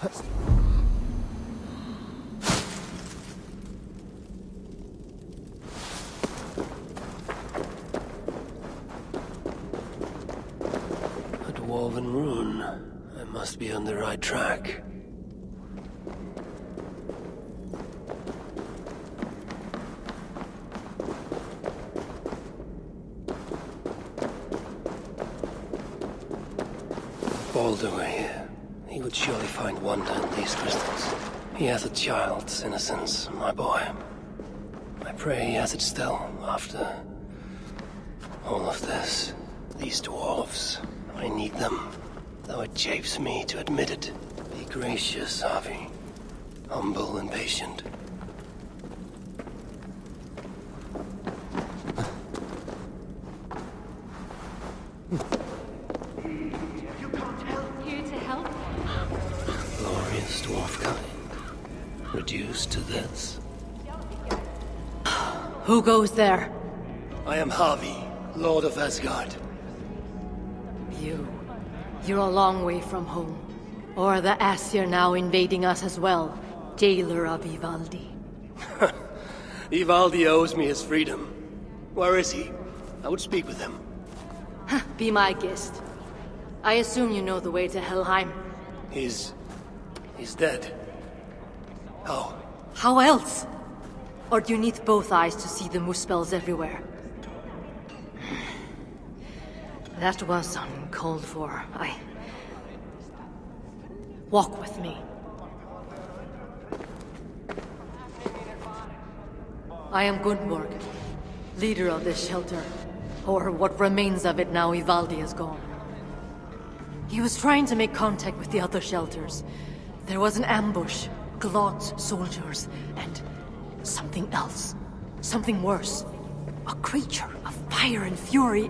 A dwarven rune. I must be on the right track. Baldr were here, he would surely find wonder in these crystals. He has a child's innocence, my boy. I pray he has it still, after all of this. These dwarves, I need them, though it chafes me to admit it. Be gracious, Harvey. Humble and patient. Dwarf kind, reduced to this. Who goes there? I am Harvey, Lord of Asgard. You're a long way from home. Or the Aesir now invading us as well. Jailer of Ivaldi. Ivaldi owes me his freedom. Where is he? I would speak with him. Be my guest. I assume you know the way to Helheim. He's dead. How? How else? Or do you need both eyes to see the muspels everywhere? That was uncalled for. Walk with me. I am Gundborg, leader of this shelter. Or what remains of it now Ivaldi is gone. He was trying to make contact with the other shelters. There was an ambush, Glod's soldiers, and something else. Something worse. A creature of fire and fury.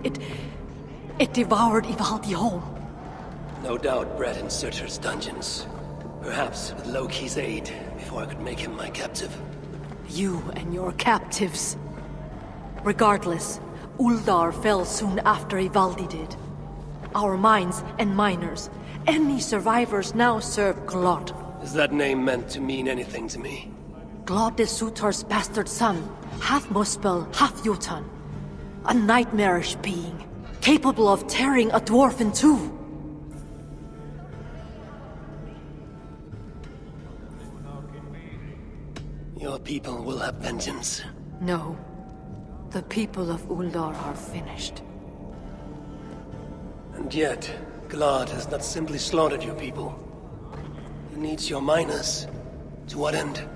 It devoured Ivaldi home. No doubt bred in Surtr's dungeons. Perhaps with Loki's aid, before I could make him my captive. You and your captives. Regardless, Uldar fell soon after Ivaldi did. Our mines and miners, any survivors now serve Glod. Is that name meant to mean anything to me? Glod is Surtr's bastard son, half Muspel, half Jotun. A nightmarish being, capable of tearing a dwarf in two. Your people will have vengeance. No. The people of Uldar are finished. And yet, Glod has not simply slaughtered your people. He needs your miners. To what end?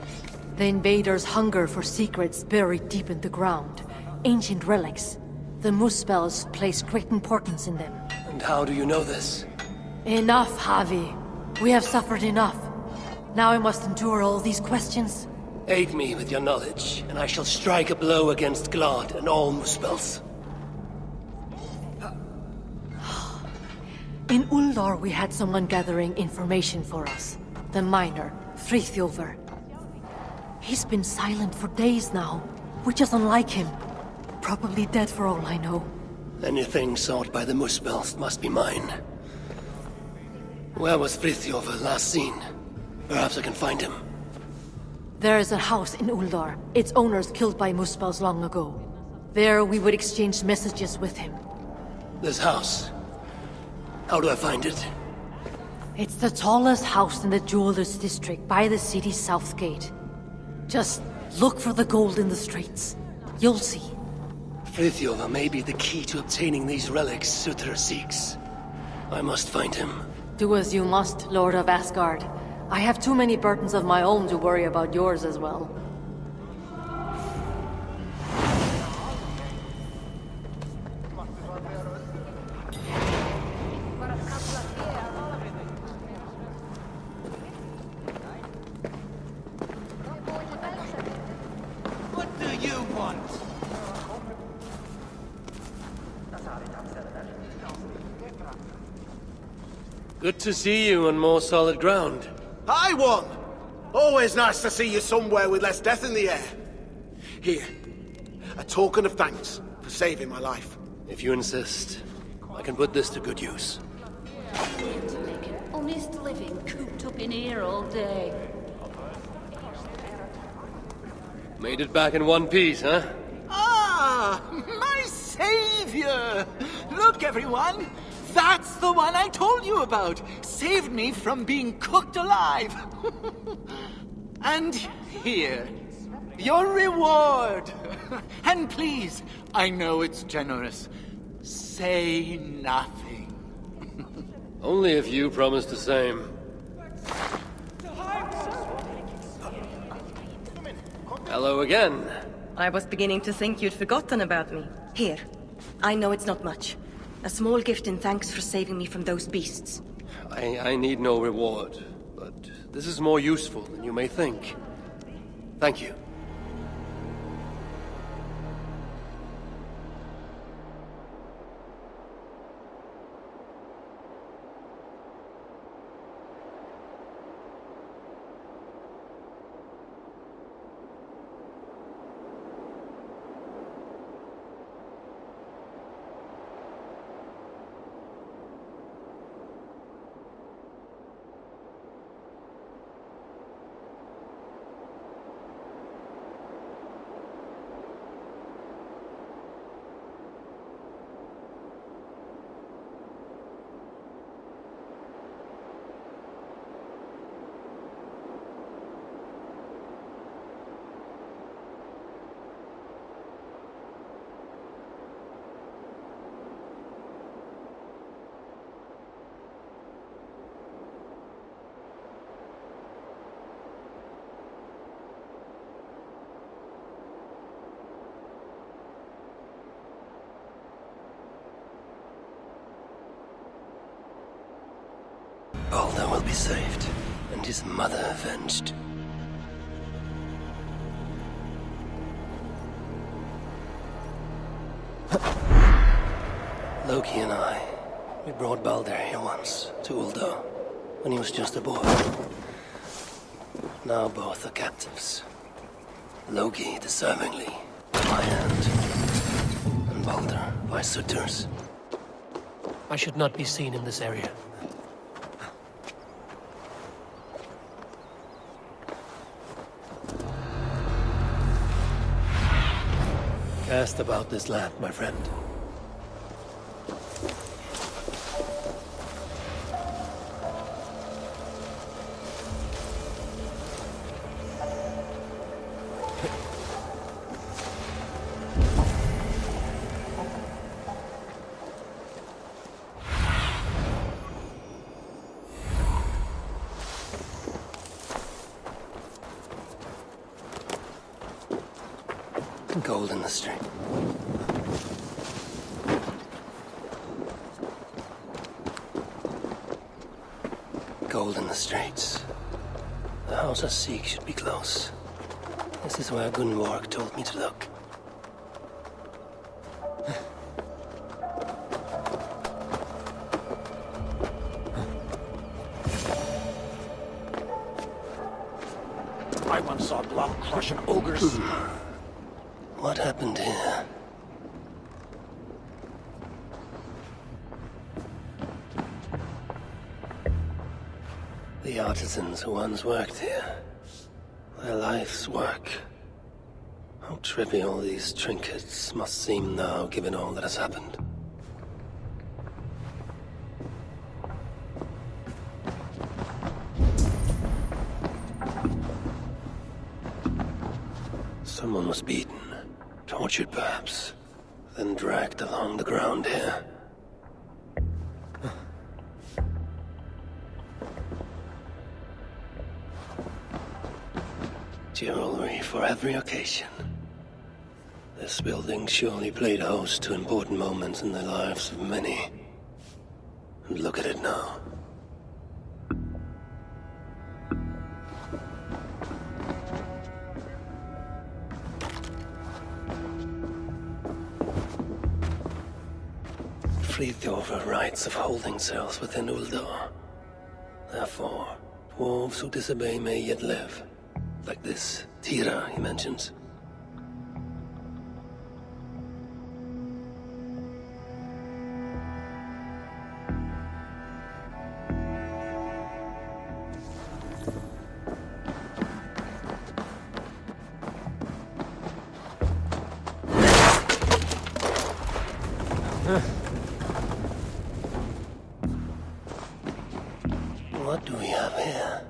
The invaders hunger for secrets buried deep in the ground. Ancient relics. The Muspels place great importance in them. And how do you know this? Enough, Javi. We have suffered enough. Now I must endure all these questions? Aid me with your knowledge, and I shall strike a blow against Glod and all Muspels. In Uldar we had someone gathering information for us. The miner, Frithjofr. He's been silent for days now, which is unlike him. Probably dead for all I know. Anything sought by the Muspels must be mine. Where was Frithjofr last seen? Perhaps I can find him. There is a house in Uldar. Its owners killed by Muspels long ago. There we would exchange messages with him. This house? How do I find it? It's the tallest house in the Jewelers District by the city's south gate. Just look for the gold in the streets. You'll see. Frithjofr may be the key to obtaining these relics Surtr seeks. I must find him. Do as you must, Lord of Asgard. I have too many burdens of my own to worry about yours as well. What do you want? Good to see you on more solid ground. Hi, one! Always nice to see you somewhere with less death in the air. Here, a token of thanks for saving my life. If you insist, I can put this to good use. To make an honest living cooped up been here all day. Made it back in one piece, huh? Ah, my savior! Look, everyone! That's the one I told you about! Saved me from being cooked alive! And here, your reward! And please, I know it's generous. Say nothing. Only if you promise the same. Hello again. I was beginning to think you'd forgotten about me. Here. I know it's not much. A small gift in thanks for saving me from those beasts. I need no reward, but this is more useful than you may think. Thank you. Baldr will be saved, and his mother avenged. Loki and I, we brought Baldr here once, to Uldo, when he was just a boy. Now both are captives. Loki deservingly, by my hand, and Baldr by Surtr's. I should not be seen in this area. Cast about this land, my friend. Gold in the street. Gold in the streets. The house I seek should be close. This is where Gunborg told me to look. I once saw blood crush an ogre's... What happened here? The artisans who once worked here. Their life's work. How trivial these trinkets must seem now, given all that has happened. Someone was beaten. Tortured, perhaps. Then dragged along the ground here. Jewelry for every occasion. This building surely played host to important moments in the lives of many. And look at it now. Over rights of holding cells within Uldar. Therefore, dwarves who disobey may yet live. Like this Tira he mentions. do we have here?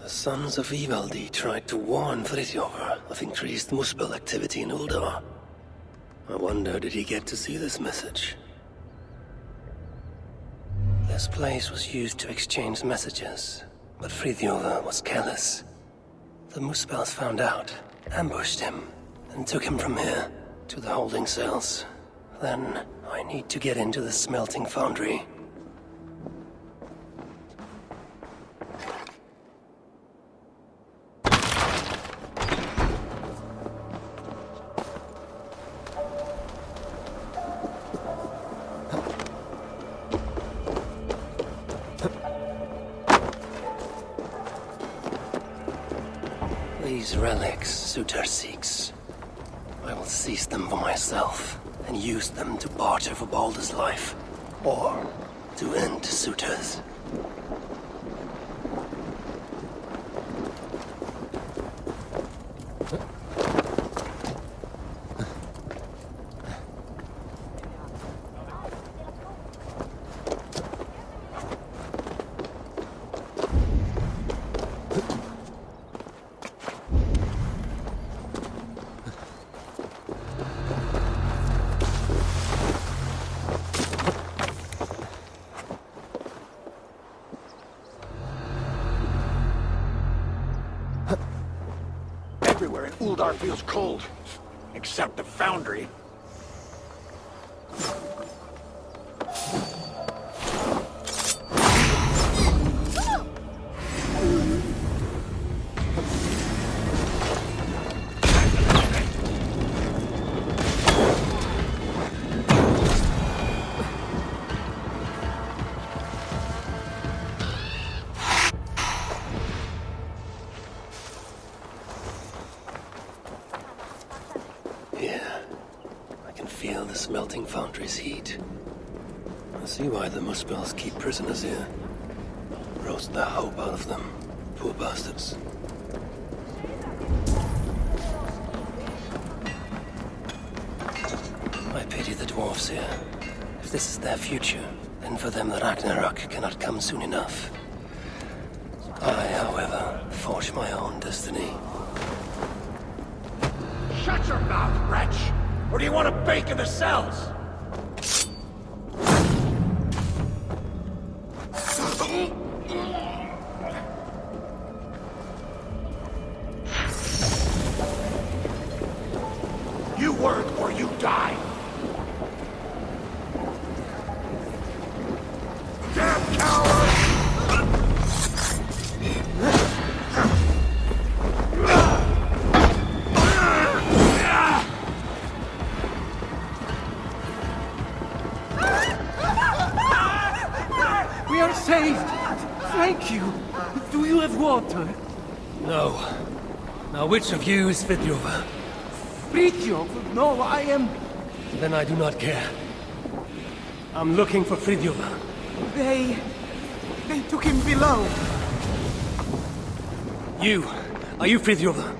The sons of Ivaldi tried to warn Friðjofr of increased Muspel activity in Uldar. I wonder, did he get to see this message? This place was used to exchange messages, but Friðjofr was careless. The Muspels found out, ambushed him, and took him from here to the holding cells. Then I need to get into the smelting foundry. These relics Surtr seeks. I will seize them for myself and use them to barter for Baldr's life, or to end Surtr's. Everywhere in Uldar feels cold, except the foundry. Feel the smelting foundry's heat. I see why the Muspels keep prisoners here. Roast the hope out of them. Poor bastards. I pity the dwarves here. If this is their future, then for them the Ragnarök cannot come soon enough. I, however, forge my own destiny. Shut your mouth, wretch! Or do you want to bake in the cells? You work or you die! Damn coward! Saved! Thank you! Do you have water? No. Now which of you is Friðjofr? Friðjofr? No, I am... Then I do not care. I'm looking for Friðjofr. They took him below. You! Are you Friðjofr?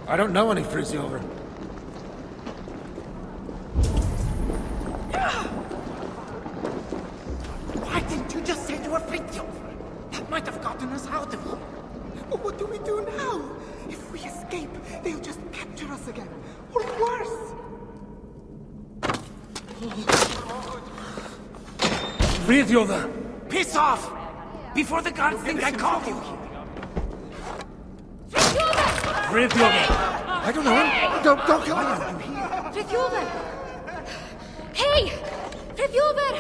I don't know any Friðjofr. Why didn't you just say you were Friðjofr? That might have gotten us out of here. But what do we do now? If we escape, they'll just capture us again. Or worse. Friðjofr! Piss off! Before the guards think I called you here. Friðjofr! I don't know him. Don't kill him. Friðjofr! Hey! Friðjofr!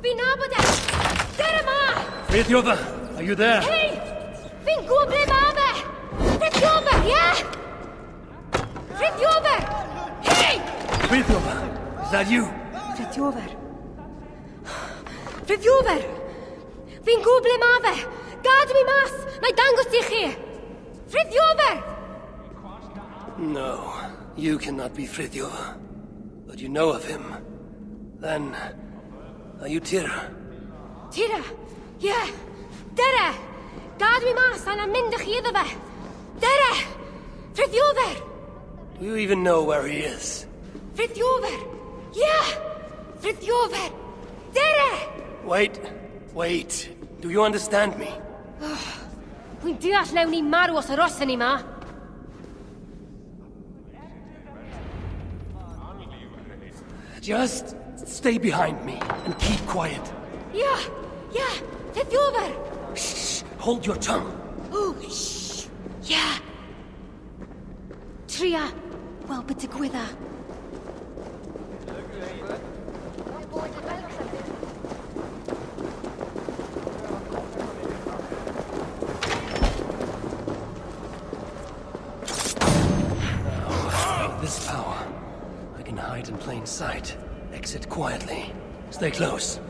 Vi naboer! Dere ma! Friðjofr! Are you there? Hey! Fin god ble mame! Friðjofr, ja? Friðjofr! Hey! Friðjofr! Is that you? Friðjofr! Friðjofr! Fin god ble mame! Gad mi mas! Nei dangos dich hier! Friðjofr! No, you cannot be Friðjofr. But you know of him. Then, are you Tira? Tira? Ja! Dere! Gad mi mas an am mindach iddawe! Dere! Friðjofr! Do you even know where he is? Friðjofr! Ja! Friðjofr! Dere! Wait. Do you understand me? Dwi'n deall newn ni marw os yr osen ni ma. Just stay behind me and keep quiet. Yeah, Fifth over. Shh, hold your tongue. Oh, shh. Yeah. Tria, wel bydd digwydda. This power. I can hide in plain sight. Exit quietly. Stay close.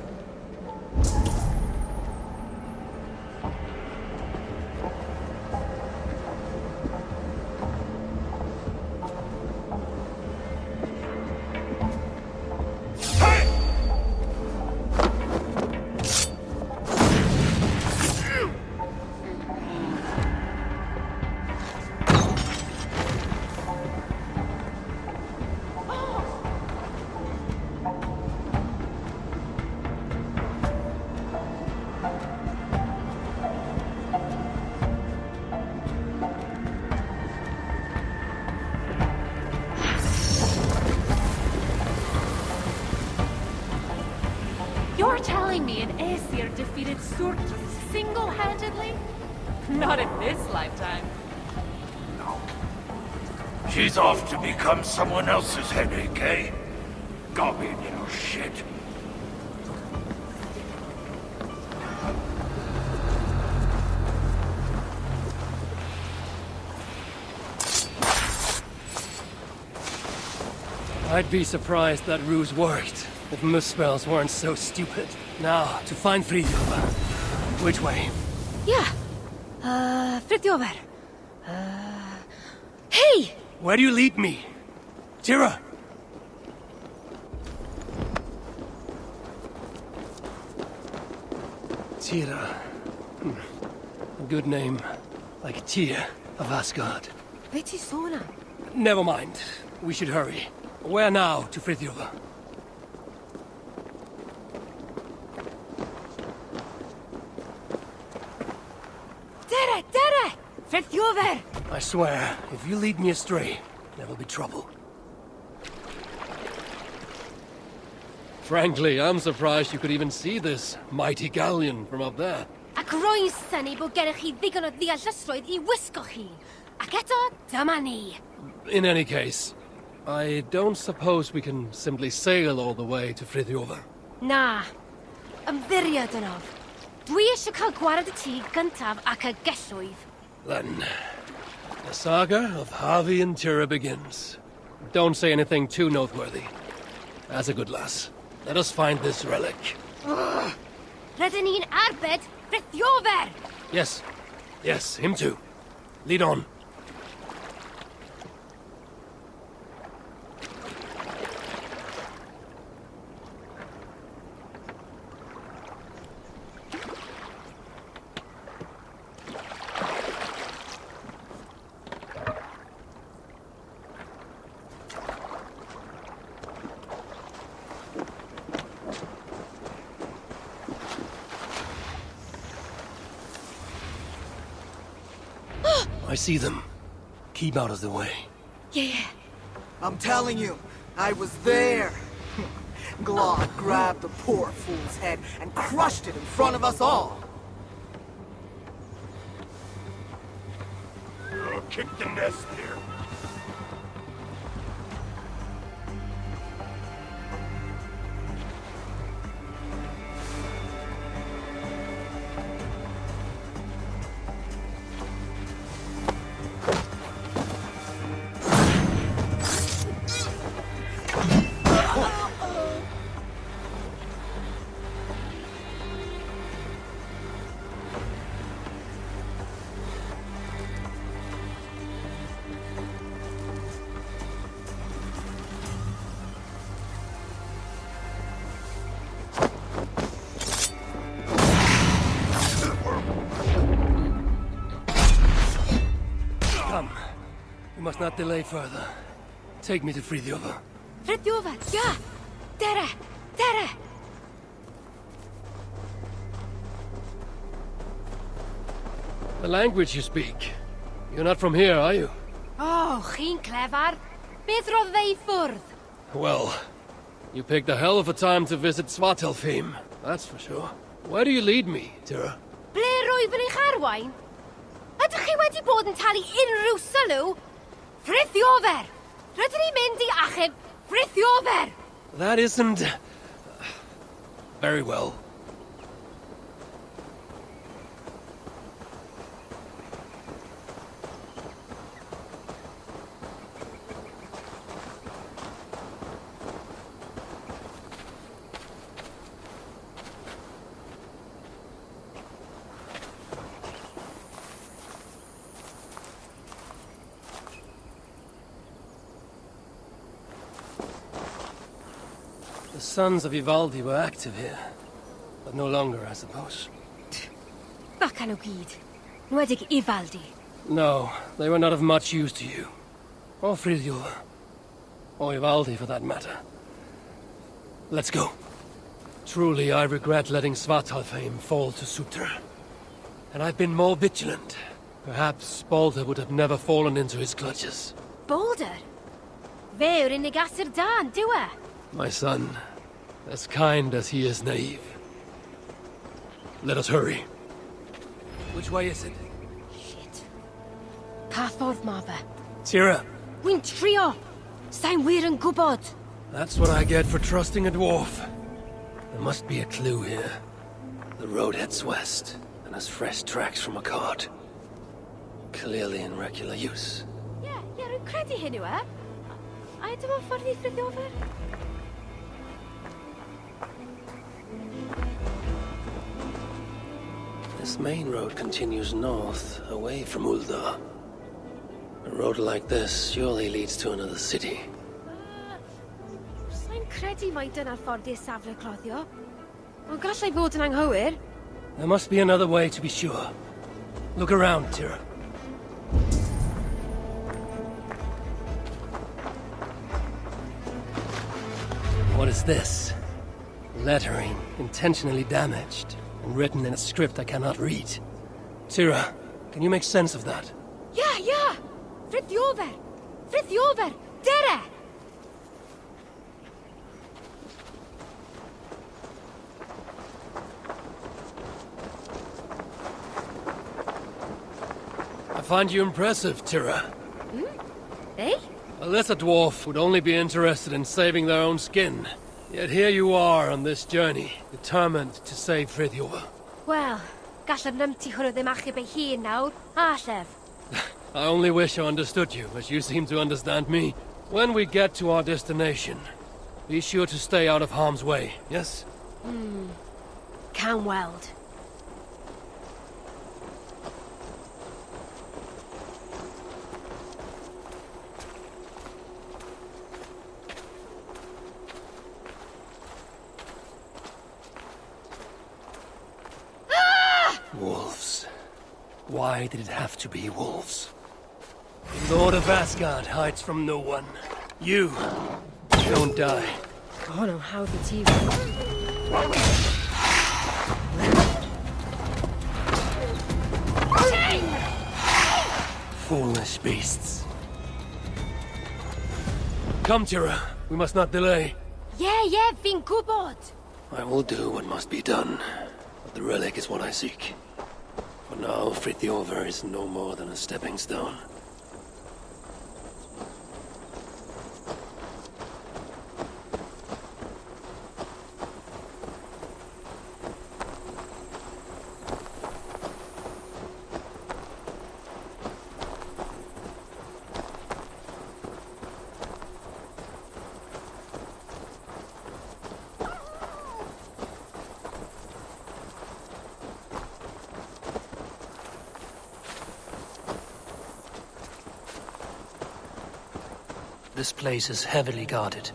You're telling me an Aesir defeated Surtr single-handedly? Not in this lifetime. No. She's off to become someone else's headache, eh? Gobby little shit. I'd be surprised that ruse worked, if Muspells weren't so stupid. Now, to find Fridtjof. Which way? Yeah. Fridtjof. Hey! Where do you lead me? Tira! Tira. Good name. Like Tyr of Asgard. Be ti sôn am? Never mind. We should hurry. Where now to Fridtjof? Dere! Fridtjof! I swear, if you lead me astray, there will be trouble. Frankly, I'm surprised you could even see this mighty galleon from up there. Ac rwy'n syni bod gennych chi ddigon o ddeallusrwydd I wisgo chi. Ac eto, dyma ni. In any case, I don't suppose we can simply sail all the way to Fridtjof. Na. Ymddiried yno. Dwi eisiau cael gwared y tŷ gyntaf ac y gellwydd. Then, the saga of Havi and Tira begins. Don't say anything too noteworthy. That's a good lass. Let us find this relic. Rydyn ni'n arbed Fridtjof! Yes, him too. Lead on. I see them. Keep out of the way. Yeah. I'm telling you, I was there. Glod grabbed the poor fool's head and crushed it in front of us all. Kick the nest here. We must not delay further. Take me to Fridtjof. Fridtjof, ja! Dere! The language you speak. You're not from here, are you? Oh, chi'n clever. Beth roedd fe I ffwrdd? Well, you picked a hell of a time to visit Svartálfaheimr, that's for sure. Where do you lead me, Tira? Ble rwyf yn eich arwain? Ydych chi wedi bod yn talu unrhyw sylw? Frithiofer! Rydyn ni'n mynd I achub Frithiofer! That isn't... very well. The sons of Ivaldi were active here, but no longer, I suppose. Baca nhw gyd. Nwedig Ivaldi. No, they were not of much use to you. Or Friðr. Or Ivaldi, for that matter. Let's go. Truly, I regret letting Svartálfaheimr fall to Surtr. And I've been more vigilant. Perhaps Baldr would have never fallen into his clutches. Baldr? Fe yw'r unig asur da, dyw e? My son, as kind as he is naive. Let us hurry. Which way is it? Shit. Pa ffordd ma fe? Tira, Wy'n trio! Sa'n wir yn gwybod. that's what I get for trusting a dwarf. There must be a clue here. The road heads west, and has fresh tracks from a cart. Clearly in regular use. Ie, rwy'n credu hyn yw e. A dyma ffordd I Frithiofer? This main road continues north, away from Uldar. A road like this surely leads to another city. Sa'n credu mai dyna'r ffordd i'r safle cloddio. Ond gallai bod yn anghywir. There must be another way to be sure. Look around, Tira. What is this? Lettering, intentionally damaged, and written in a script I cannot read. Tira, can you make sense of that? Ie! Frithiofer! Frithiofer! Dere! I find you impressive, Tira. Eh? A lesser dwarf would only be interested in saving their own skin. Yet here you are on this journey, determined to save Frithiofer. Wel, gallaf nymti hwnnw ddim achub ei hun nawr, a llef. I only wish I understood you, as you seem to understand me. When we get to our destination, be sure to stay out of harm's way, yes? Can weld. Wolves. Why did it have to be wolves? The Lord of Asgard hides from no one. You don't die. Oh no, how the TV. Foolish beasts. Come, Tira. We must not delay. Ie, fi'n gwybod. I will do what must be done. But the relic is what I seek. For now, Frithiofer is no more than a stepping stone. This place is heavily guarded.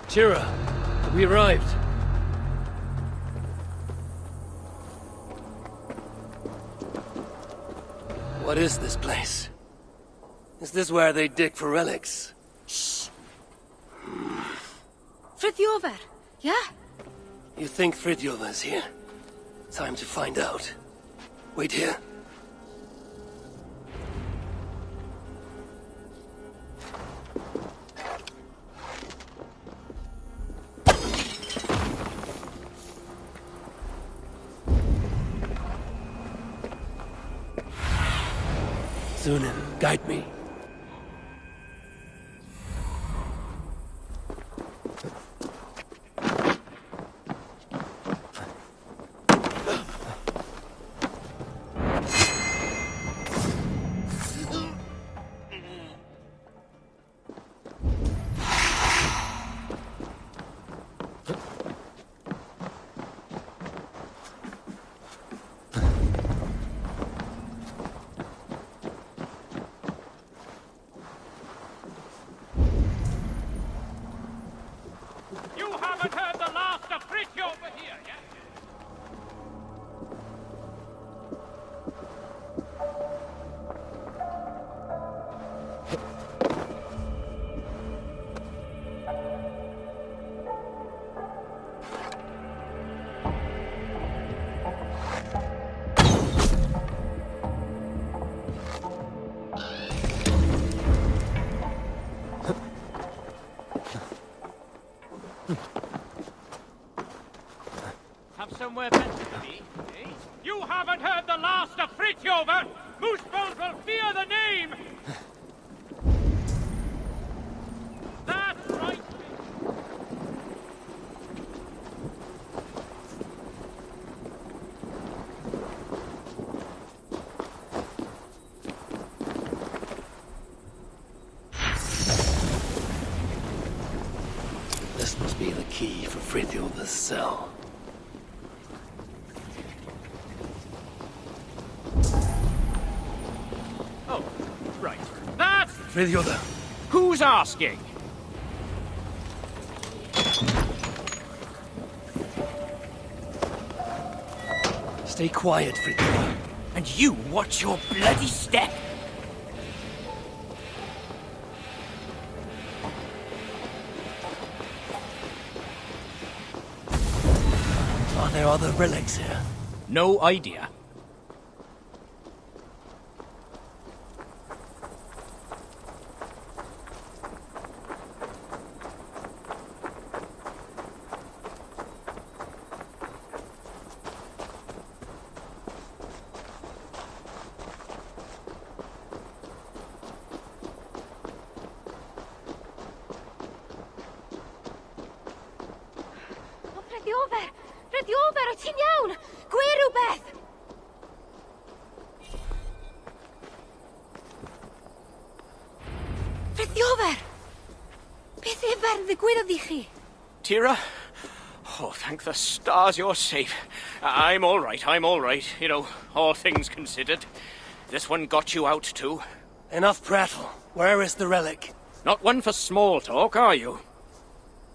Tira, we arrived. What is this place? Is this where they dig for relics? Frithjofer, yeah? You think Frithjofer is here? Time to find out. Wait here. Sunan, guide me. Somewhere better to be, eh? You haven't heard the last of Frithjofer! Moosebones will fear the name! That's right! This must be the key for Frithjofer's cell. Frithjofer. Who's asking? Stay quiet, Frithjofer. And you watch your bloody step! Are there other relics here? No idea. Frithjofer, wyt ti'n iawn? Gwe rhywbeth! Frithjofer! Beth efer ddigwyddodd i chi? Tira? Oh, thank the stars you're safe. I'm all right. You know, all things considered. This one got you out too. Enough prattle. Where is the relic? Not one for small talk, are you?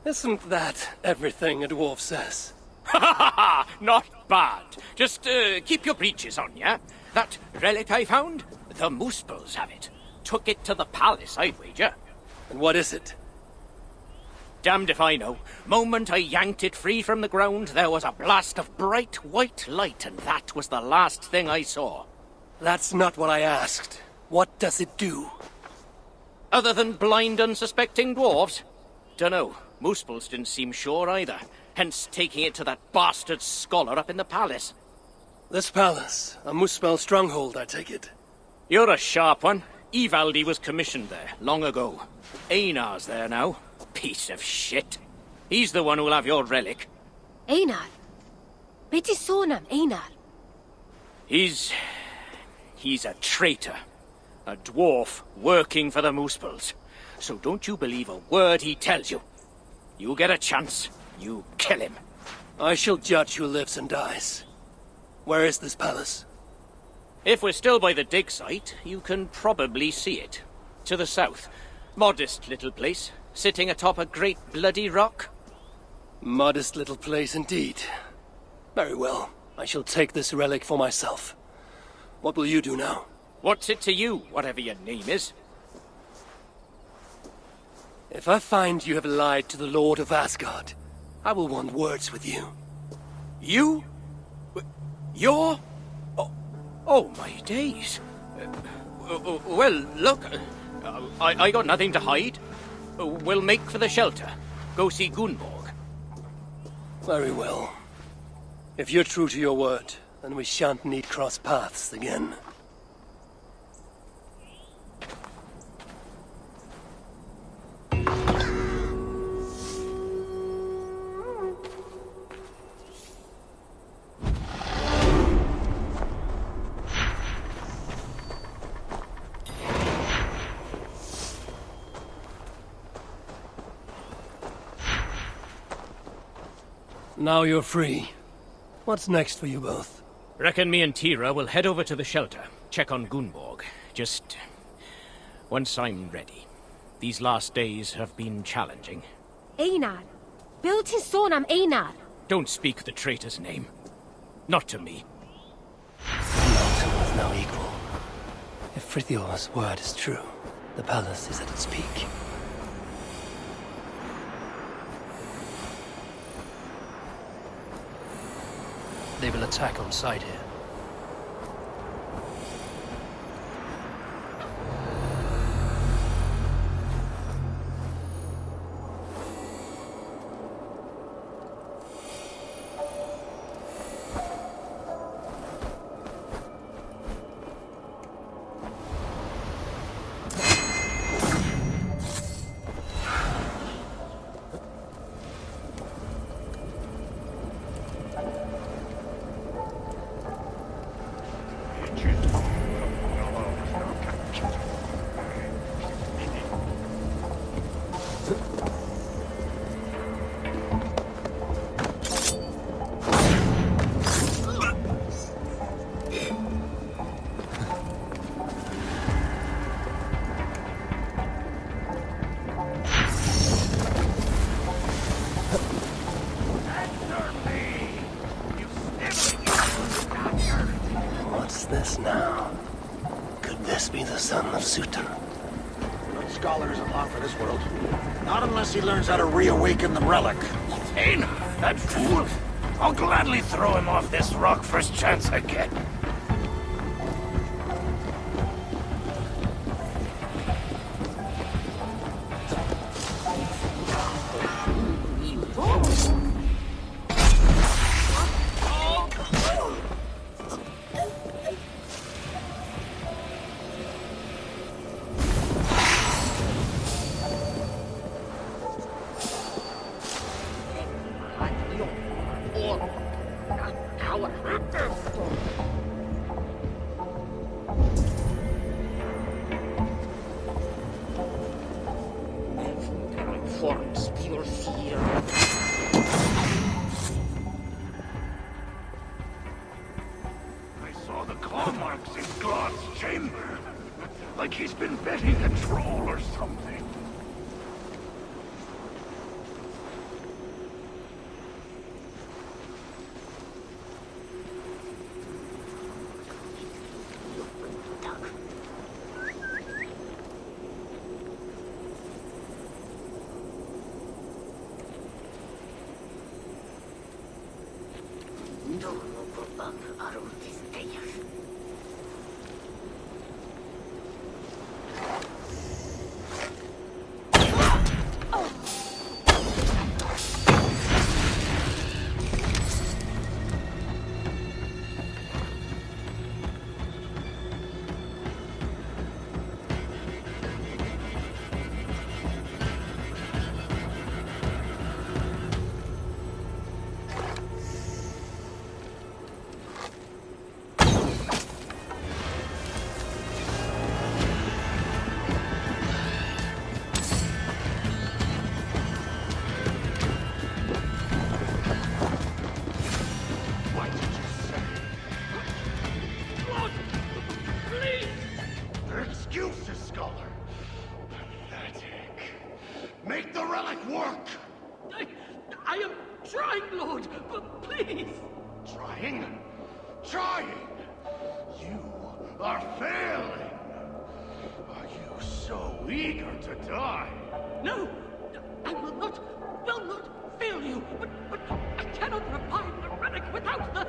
Isn't that everything a dwarf says? Ha ha ha! Not bad. Just keep your breeches on, yeah? That relic I found? The Moosebulls have it. Took it to the palace, I'd wager. And what is it? Damned if I know. Moment I yanked it free from the ground, there was a blast of bright white light, and that was the last thing I saw. That's not what I asked. What does it do? Other than blind, unsuspecting dwarves? Dunno. Moosebulls didn't seem sure either. Hence taking it to that bastard scholar up in the palace. This palace, a Muspel stronghold, I take it. You're a sharp one. Ivaldi was commissioned there, long ago. Einar's there now. Piece of shit. He's the one who'll have your relic. Einar? Be ti sôn am Einar? He's a traitor. A dwarf working for the Moosebulls. So don't you believe a word he tells you. You get a chance, you kill him. I shall judge who lives and dies. Where is this palace? If we're still by the dig site, you can probably see it. To the south. Modest little place. sitting atop a great bloody rock? Modest little place indeed. Very well. I shall take this relic for myself. What will you do now? What's it to you, whatever your name is? If I find you have lied to the Lord of Asgard, I will want words with you. You? You're? Oh my days. Well, look, I got nothing to hide. We'll make for the shelter. Go see Gunborg. Very well. If you're true to your word, then we shan't need cross paths again. Now you're free. What's next for you both? Reckon me and Tira will head over to the shelter, check on Gunborg. Just once I'm ready. These last days have been challenging. Einar. Build his son am Einar. Don't speak the traitor's name. Not to me. Mountain has no equal. If Frithjof's word is true, the palace is at its peak. They will attack on sight here. What's this now? Could this be the son of Surtr? No scholar isn't long for this world. Not unless he learns how to reawaken the relic. Einar, that fool! I'll gladly throw him off this rock first chance I get. Like he's been betting a troll or something. I am trying, Lord, but please! Trying? Trying? You are failing! Are you so eager to die? No! I will not fail you, but I cannot revive the relic without the...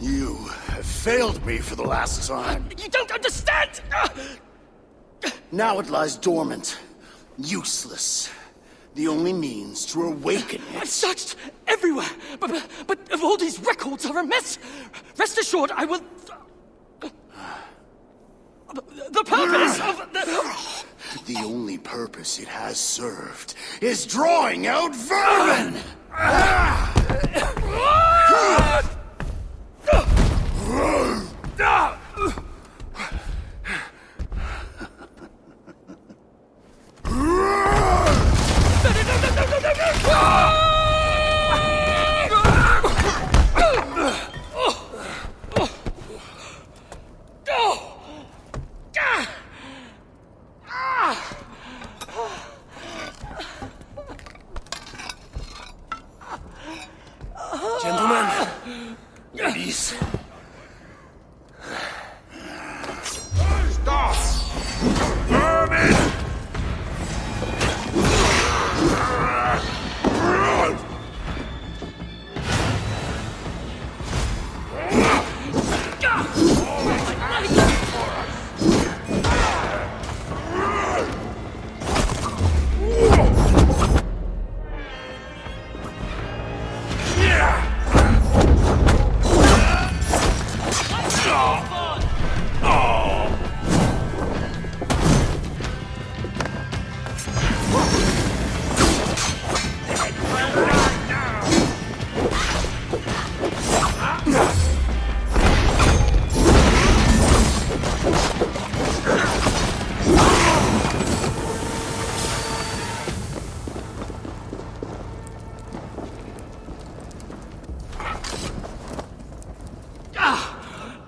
You have failed me for the last time. You don't understand! Now it lies dormant. Useless. The only means to awaken it. I've searched everywhere, but all these records are a mess. Rest assured, I will... The purpose of the... The only purpose it has served is drawing out vermin! Gentlemen, ladies. Stop! Vermin!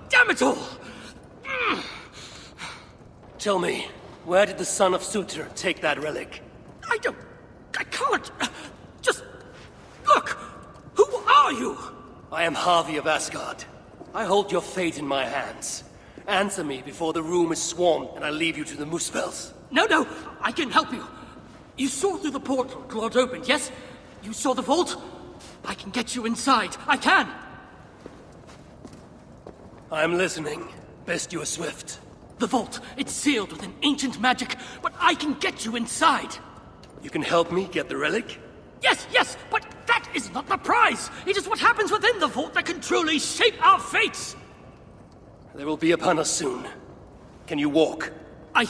Damn it all! Tell me, where did the son of Surtr take that relic? I can't! Just... look! Who are you? I am Harvey of Asgard. I hold your fate in my hands. Answer me before the room is swarmed and I leave you to the Muspels. No, I can help you. You saw through the portal Claude opened, yes? You saw the vault? I can get you inside. I can! I'm listening. Best you are swift. The vault, it's sealed with an ancient magic, but I can get you inside. You can help me get the relic? Yes, but that is not the prize! It is what happens within the vault that can truly shape our fates! They will be upon us soon. Can you walk? I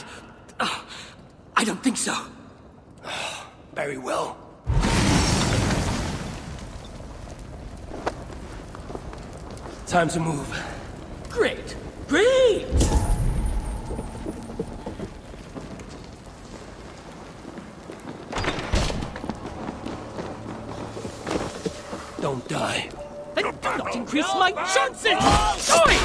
don't think so. Very well. Time to move. Great! Don't die. Then do not increase my chances! Oi!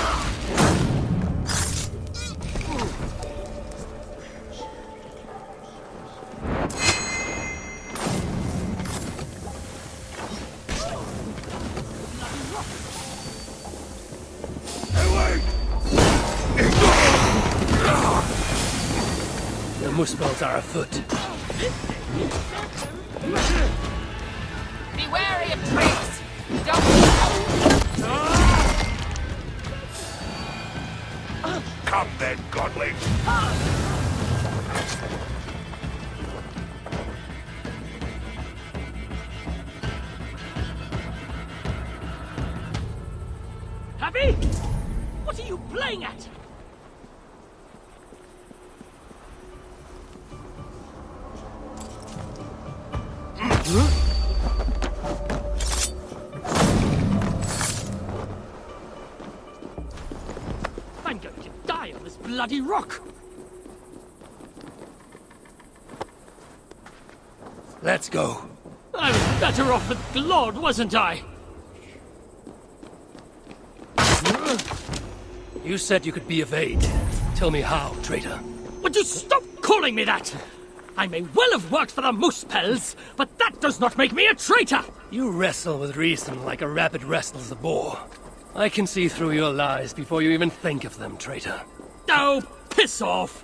The Muspels are afoot. Be wary of tricks! Don't... Come then, godling! Happy? What are you playing at? I'm going to die on this bloody rock! Let's go. I was better off with Glod, wasn't I? You said you could be of aid. Tell me how, traitor. Would you stop calling me that? I may well have worked for the Muspels, but that does not make me a traitor! You wrestle with reason like a rabbit wrestles a boar. I can see through your lies before you even think of them, traitor. Oh, piss off!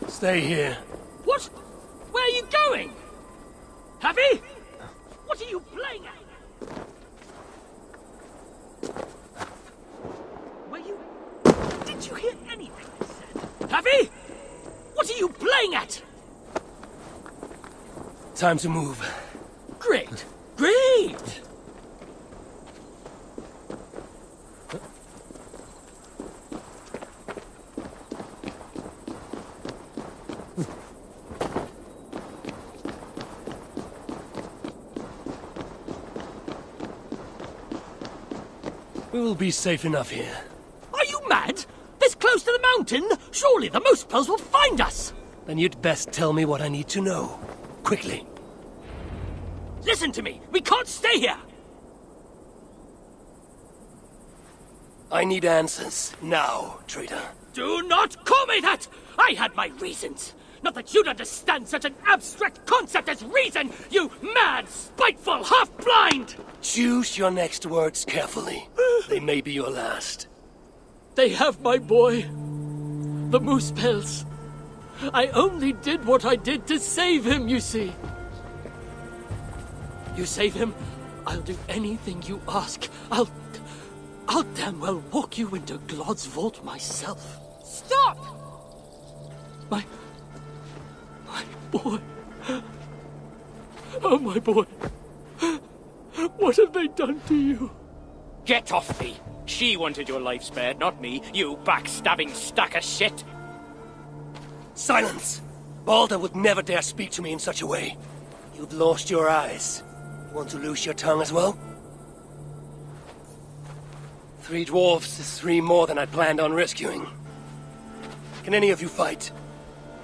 Stay here. What? Where are you going? Happy? What are you playing at? Were you... Did you hear anything I said? Happy? What are you playing at? Time to move. Great. Great! We will be safe enough here. Are you mad? This close to the mountain? Surely the Muspels will find us! Then you'd best tell me what I need to know. Quickly. Listen to me! We can't stay here! I need answers. Now, traitor. Do not call me that! I had my reasons! Not that you'd understand such an abstract concept as reason, you mad, spiteful, half-blind! Choose your next words carefully. They may be your last. They have my boy. The Muspels. I only did what I did to save him, you see. You save him, I'll do anything you ask. I'll damn well walk you into Glod's vault myself. Stop! My boy. Oh, my boy. What have they done to you? Get off me! She wanted your life spared, not me, you backstabbing stack of shit! Silence! Baldr would never dare speak to me in such a way. You've lost your eyes. You want to lose your tongue as well? 3 dwarves is 3 more than I planned on rescuing. Can any of you fight?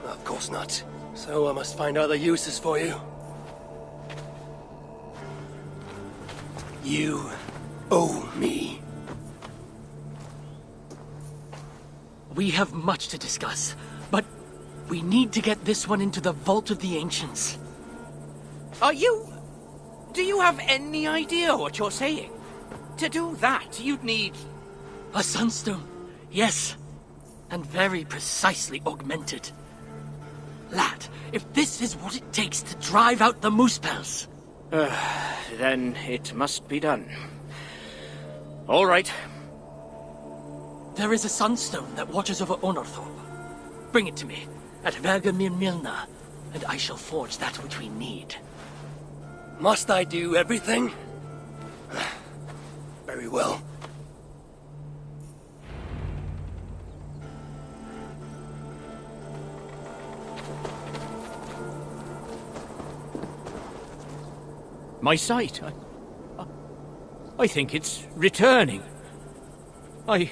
Of course not. So I must find other uses for you. You owe me. We have much to discuss, but we need to get this one into the Vault of the Ancients. Do you have any idea what you're saying? To do that, you'd need... A sunstone, yes. And very precisely augmented. Lad, if this is what it takes to drive out the Muspels... Then it must be done. All right. There is a sunstone that watches over Onorthorpe. Bring it to me, at Vergamir Milna, and I shall forge that which we need. Must I do everything? Very well. My sight, I think it's returning. I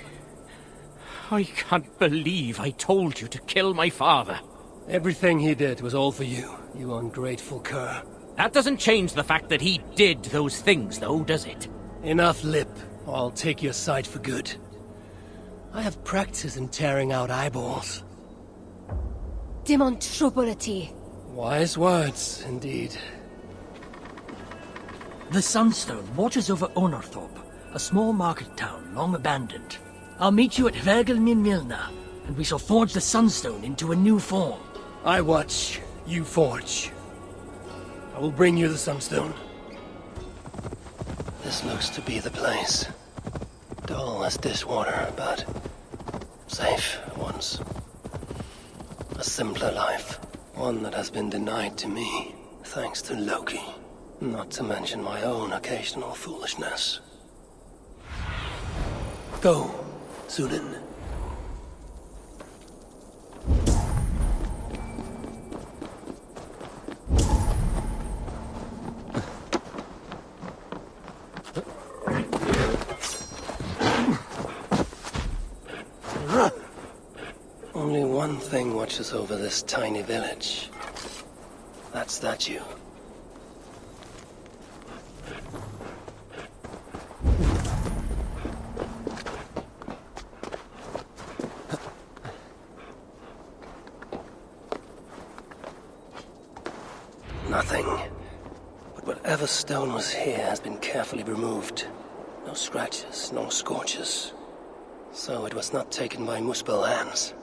can't believe I told you to kill my father. Everything he did was all for you, you ungrateful cur. That doesn't change the fact that he did those things, though, does it? Enough lip, or I'll take your side for good. I have practice in tearing out eyeballs. Dim on troublity. Wise words, indeed. The sunstone watches over Onorthorpe, a small market town long abandoned. I'll meet you at Vergelmin Milna, and we shall forge the sunstone into a new form. I watch, you forge. I will bring you the sunstone. This looks to be the place. Dull as dishwater, but safe once. A simpler life. One that has been denied to me, thanks to Loki. Not to mention my own occasional foolishness. Go, Sunan. Only one thing watches over this tiny village. That statue. Nothing. But whatever stone was here has been carefully removed. No scratches, no scorches. So it was not taken by Muspel hands.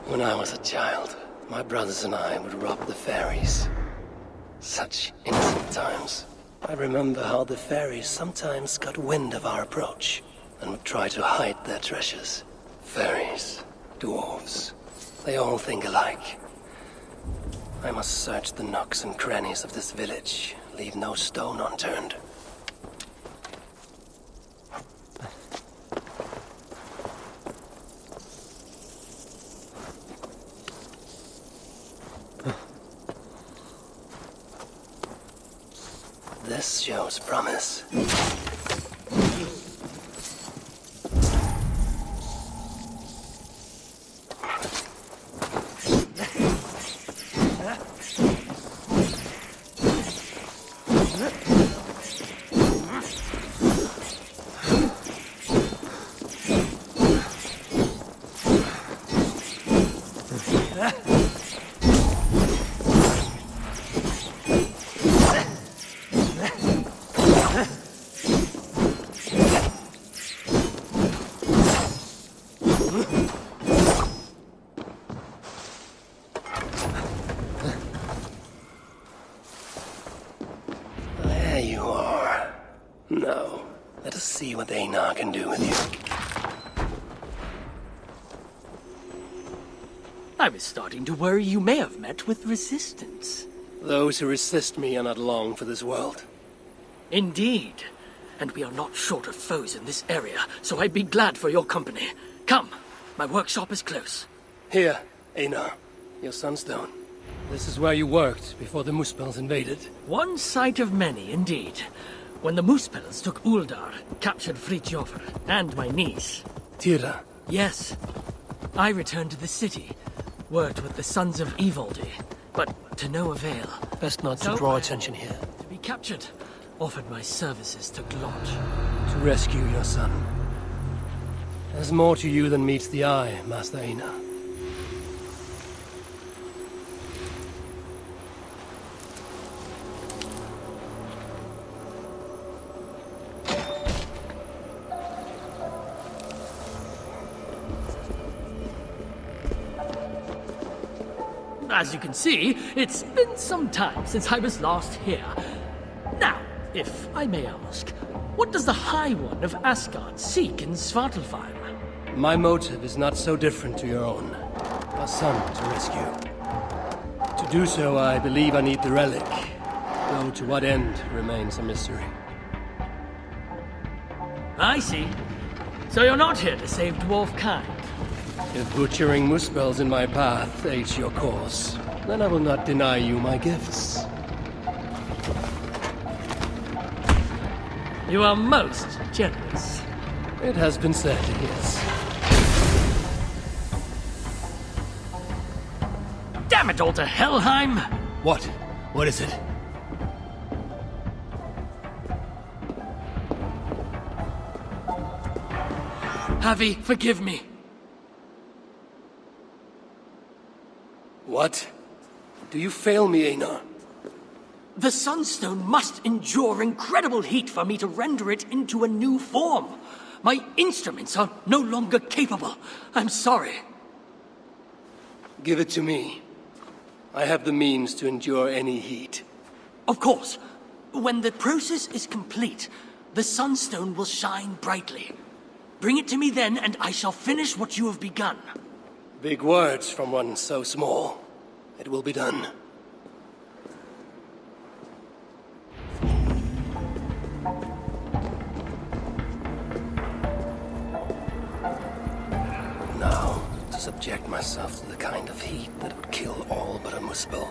When I was a child, my brothers and I would rob the fairies. Such innocent times. I remember how the fairies sometimes got wind of our approach and would try to hide their treasures. Fairies, dwarves, they all think alike. I must search the nooks and crannies of this village, leave no stone unturned. This shows promise. There you are. Now, let us see what Einar can do with you. I was starting to worry you may have met with resistance. Those who resist me are not long for this world. Indeed. And we are not short of foes in this area, so I'd be glad for your company. Come, my workshop is close. Here, Einar, your sunstone. This is where you worked before the Muspels invaded. One sight of many, indeed. When the Muspels took Uldar, captured Fritjofr, and my niece. Tira. Yes. I returned to the city, worked with the Sons of Ivaldi, but to no avail. Best not to draw attention here. To be captured, offered my services to Glot. To rescue your son. There's more to you than meets the eye, Master Einar. As you can see, it's been some time since I was last here. Now, if I may ask, what does the High One of Asgard seek in Svartálfaheimr? My motive is not so different to your own. A son to rescue. To do so, I believe I need the Relic. Though to what end remains a mystery. I see. So you're not here to save dwarf kind? If butchering Muspels in my path aids your cause, then I will not deny you my gifts. You are most generous. It has been said, yes. Damn it all to Helheim! What? What is it? Havi, forgive me. What? Do you fail me, Einar? The Sunstone must endure incredible heat for me to render it into a new form. My instruments are no longer capable. I'm sorry. Give it to me. I have the means to endure any heat. Of course. When the process is complete, the Sunstone will shine brightly. Bring it to me then, and I shall finish what you have begun. Big words from one so small. It will be done. subject myself to the kind of heat that would kill all but a muspel.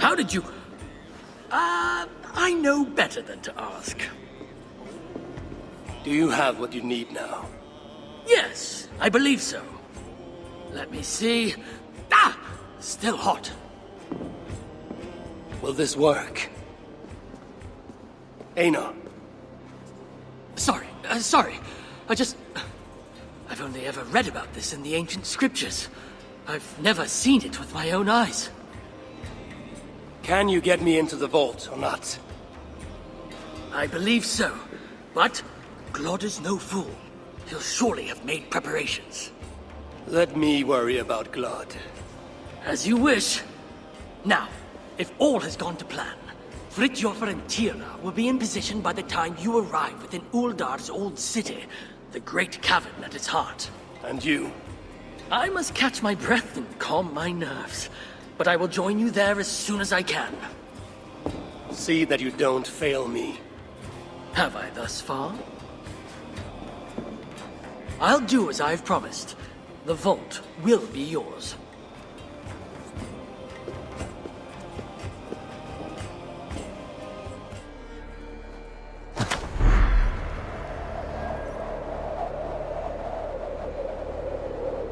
How did you... I know better than to ask. Do you have what you need now? Yes, I believe so. Let me see... Ah! Still hot. Will this work? Einar. Sorry. I've only ever read about this in the ancient scriptures. I've never seen it with my own eyes. Can you get me into the vault or not? I believe so. But Glod is no fool. He'll surely have made preparations. Let me worry about Glod. As you wish. Now, if all has gone to plan, Fridtjofr and Tira will be in position by the time you arrive within Uldar's old city, the great cavern at its heart. And you? I must catch my breath and calm my nerves, but I will join you there as soon as I can. See that you don't fail me. Have I thus far? I'll do as I've promised. The vault will be yours.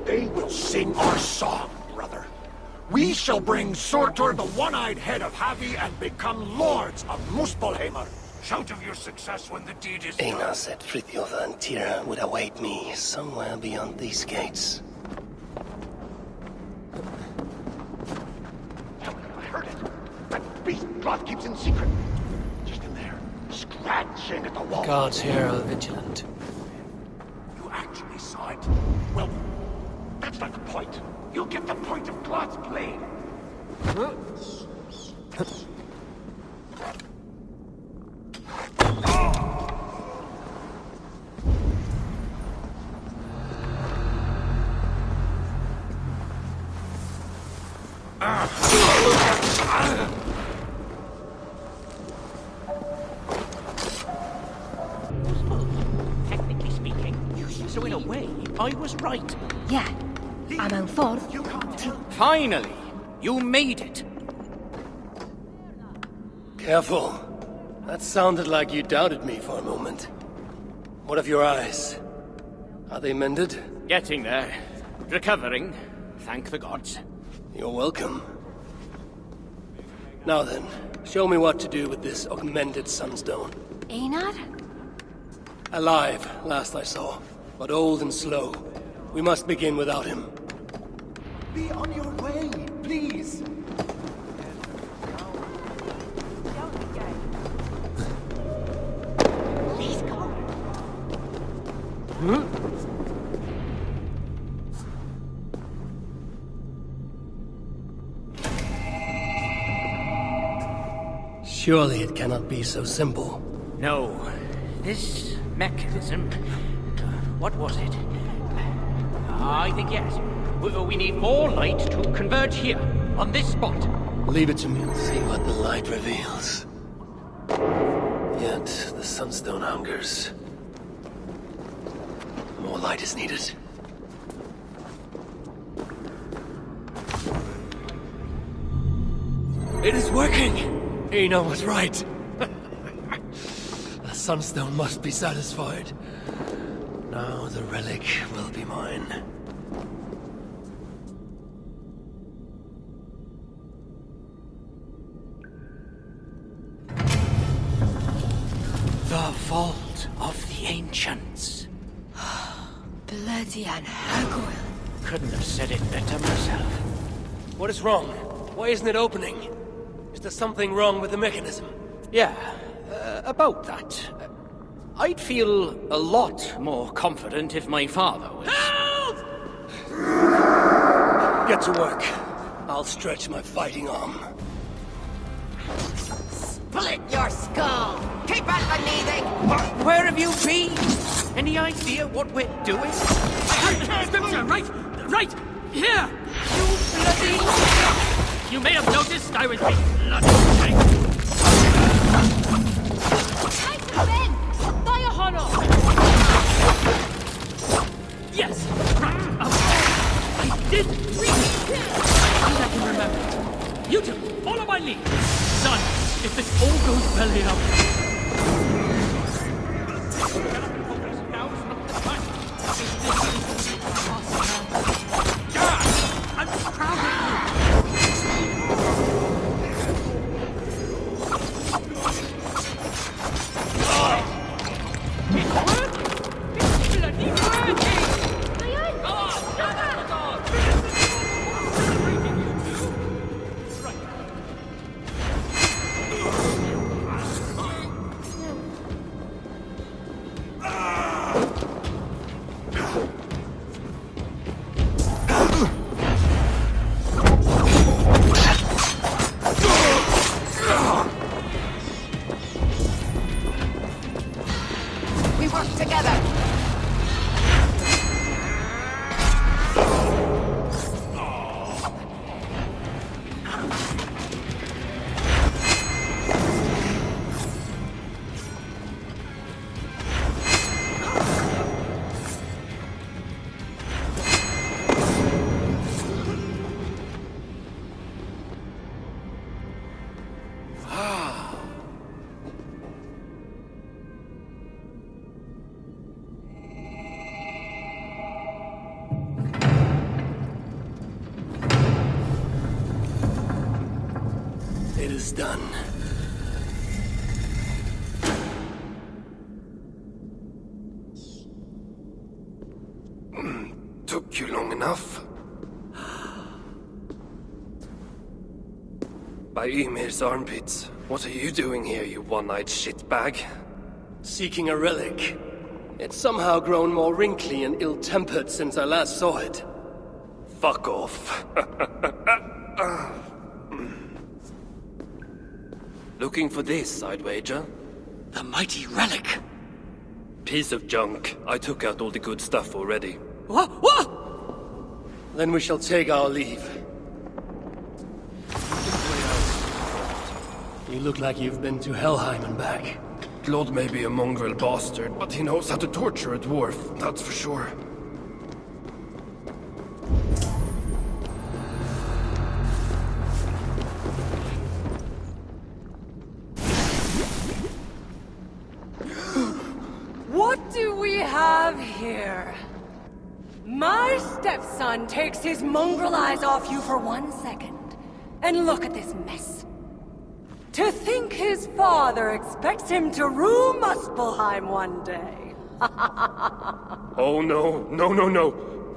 They will sing our song, brother. We shall bring Surtr, the one-eyed head of Havi, and become lords of Muspelheimr. Shout of your success when the deed is done. Einar said Fridtjofr and Tira would await me somewhere beyond these gates. I heard it. That beast Glod keeps in secret. Just in there, scratching at the wall. Guards here are vigilant. You actually saw it? Well, that's not the point. You'll get the point of Glod's blade. Technically speaking, so in a way, I was right. Yeah. I'm ffordd. Finally, you made it. Careful. That sounded like you doubted me for a moment. What of your eyes? Are they mended? Getting there. Recovering. Thank the gods. You're welcome. Now then, show me what to do with this augmented sunstone. Einar? Alive, last I saw, but old and slow. We must begin without him. Be on your way, please. Surely it cannot be so simple. No. This mechanism... what was it? I think yes. We need more light to converge here, on this spot. Leave it to me and see what the light reveals. Yet, the sunstone hungers. More light is needed. It is working! Eno was right. The sunstone must be satisfied. Now the relic will be mine. The Vault of the Ancients. Bloody Anhagoil. Couldn't have said it better myself. What is wrong? Why isn't it opening? Is there something wrong with the mechanism? Yeah, about that. I'd feel a lot more confident if my father was... Help! Get to work. I'll stretch my fighting arm. Split your skull! Keep underneathing! Where have you been? Any idea what we're doing? Scripture, right here! You bloody... You may have noticed I was being bloody shaken. Yes, right. I did really I can remember. You two, follow my lead. Son, if this all goes belly up... I'm proud of you. It is done. Took you long enough. By Ymir's armpits. What are you doing here, you one-eyed shitbag? Seeking a relic. It's somehow grown more wrinkly and ill-tempered since I last saw it. Fuck off. Looking for this, I'd wager. The mighty relic. Piece of junk. I took out all the good stuff already. What? Then we shall take our leave. You look like you've been to Helheim and back. Claude may be a mongrel bastard, but he knows how to torture a dwarf, that's for sure. What do we have here? My stepson takes his mongrel eyes off you for 1 second. And look at this mess. To think his father expects him to rule Muspelheim one day. Oh no, no.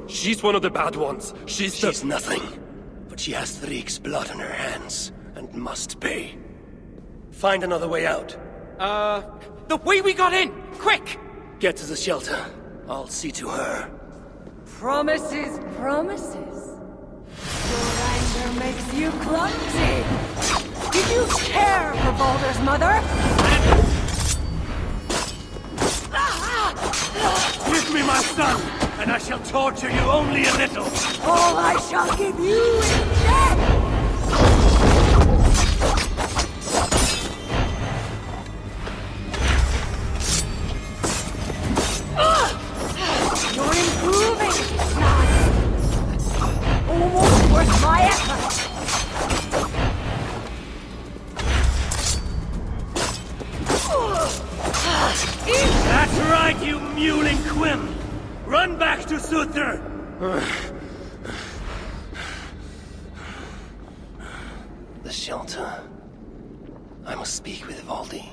She's one of the bad ones. She's nothing. But she has Thriek's blood on her hands, and must pay. Find another way out. The way we got in! Quick! Get to the shelter. I'll see to her. Promises. Your anger makes you clumsy. Did you care for Baldr's mother? Give me my son, and I shall torture you only a little. All I shall give you is death! You're improving, son! Almost worth my effort! That's right, you mewling quim! Run back to Surtr! The shelter. I must speak with Valdi.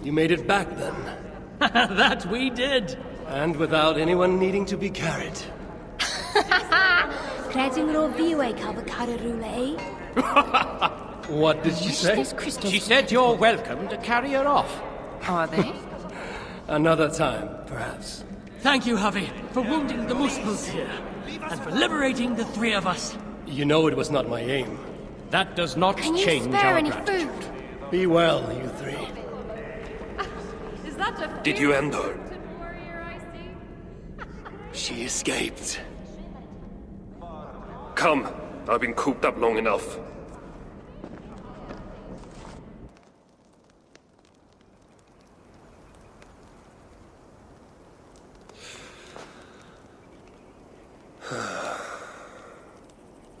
You made it back then. That we did. And without anyone needing to be carried. What did she say? She said you're welcome to carry her off. Are they? Another time, perhaps. Thank you, Javi, for wounding the Muspels here. And for liberating the three of us. You know it was not my aim. That does not Can you change spare our any gratitude. food? Be well, you three. Is that a Did you end her? warrior I see? She escaped. Come, I've been cooped up long enough.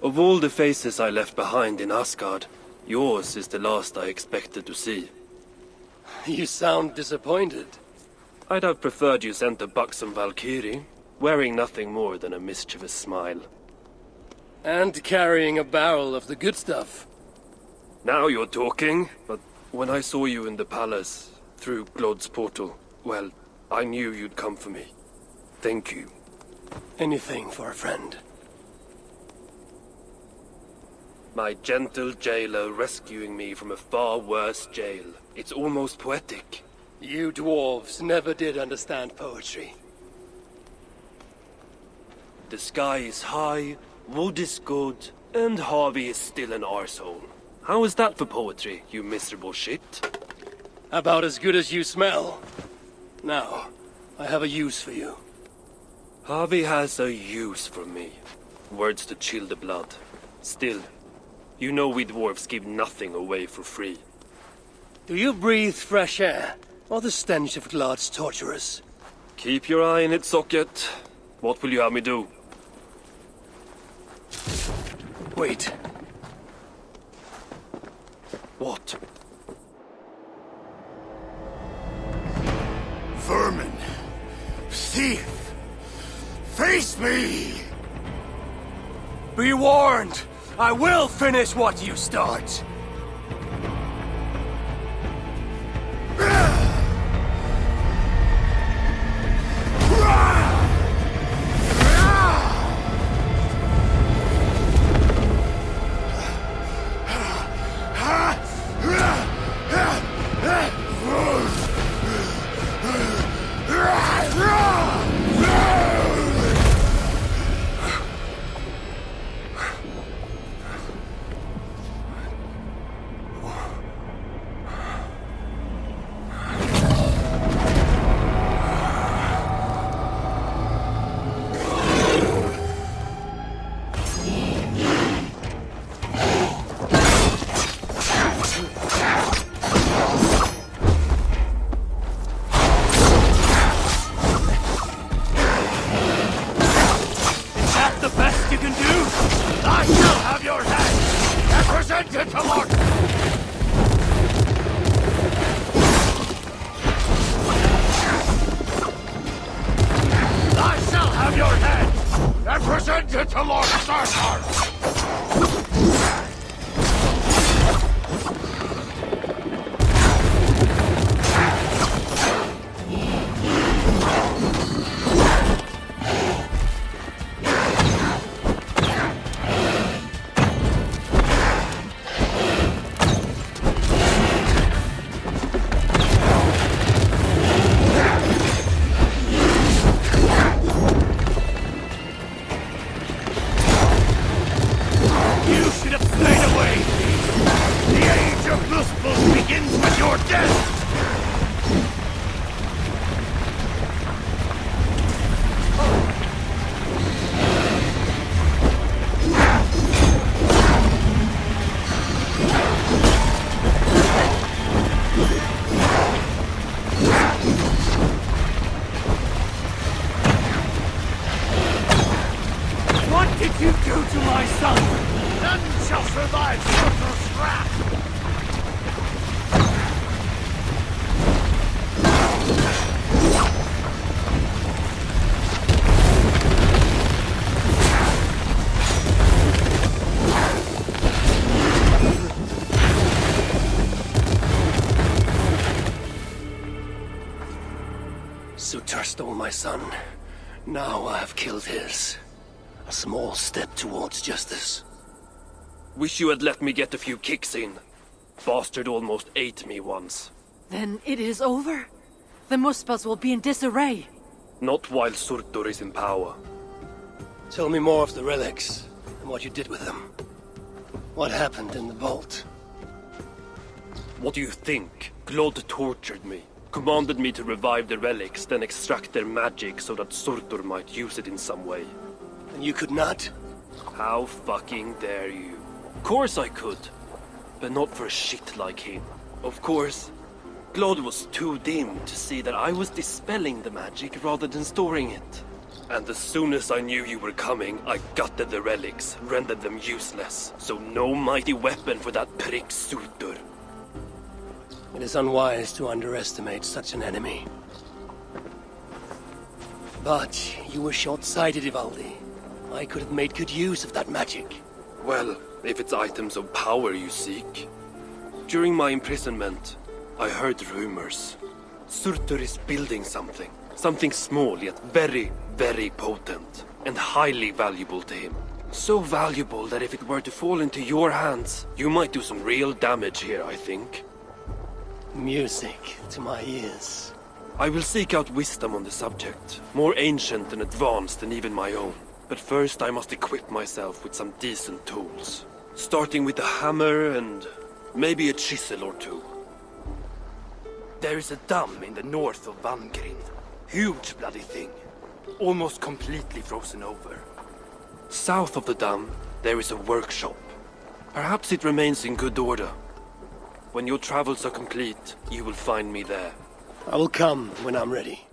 Of all the faces I left behind in Asgard, yours is the last I expected to see. You sound disappointed. I'd have preferred you sent a buxom Valkyrie, wearing nothing more than a mischievous smile. And carrying a barrel of the good stuff. Now you're talking, but when I saw you in the palace, through Glod's portal, well, I knew you'd come for me. Thank you. Anything for a friend. My gentle jailer rescuing me from a far worse jail. It's almost poetic. You dwarves never did understand poetry. The sky is high, wood is good, and Harvey is still an arsehole. How is that for poetry, you miserable shit? About as good as you smell. Now, I have a use for you. Harvey has a use for me. Words to chill the blood. Still, you know we dwarves give nothing away for free. Do you breathe fresh air, or the stench of Glad's torturers? Keep your eye in its socket. What will you have me do? Wait. What? Vermin! Thief! Face me! Be warned! I will finish what you start! You should have stayed away! The age of the stole my son. Now I have killed his. A small step towards justice. Wish you had let me get a few kicks in. Bastard almost ate me once. Then it is over? The Muspels will be in disarray. Not while Surtr is in power. Tell me more of the relics, and what you did with them. What happened in the vault? What do you think? Glod tortured me. Commanded me to revive the relics, then extract their magic so that Surtr might use it in some way. And you could not? How fucking dare you? Of course I could. But not for a shit like him. Of course, Glod was too dim to see that I was dispelling the magic rather than storing it. And as soon as I knew you were coming, I gutted the relics, rendered them useless. So no mighty weapon for that prick Surtr. It is unwise to underestimate such an enemy. But you were short-sighted, Ivaldi. I could have made good use of that magic. Well, if it's items of power you seek. During my imprisonment, I heard rumors. Surtr is building something. Something small, yet very, very potent. And highly valuable to him. So valuable that if it were to fall into your hands, you might do some real damage here, I think. Music to my ears. I will seek out wisdom on the subject. More ancient and advanced than even my own. But first I must equip myself with some decent tools. Starting with a hammer and maybe a chisel or two. There is a dam in the north of Vangrin. Huge bloody thing. Almost completely frozen over. South of the dam, there is a workshop. Perhaps it remains in good order. When your travels are complete, you will find me there. I will come when I'm ready.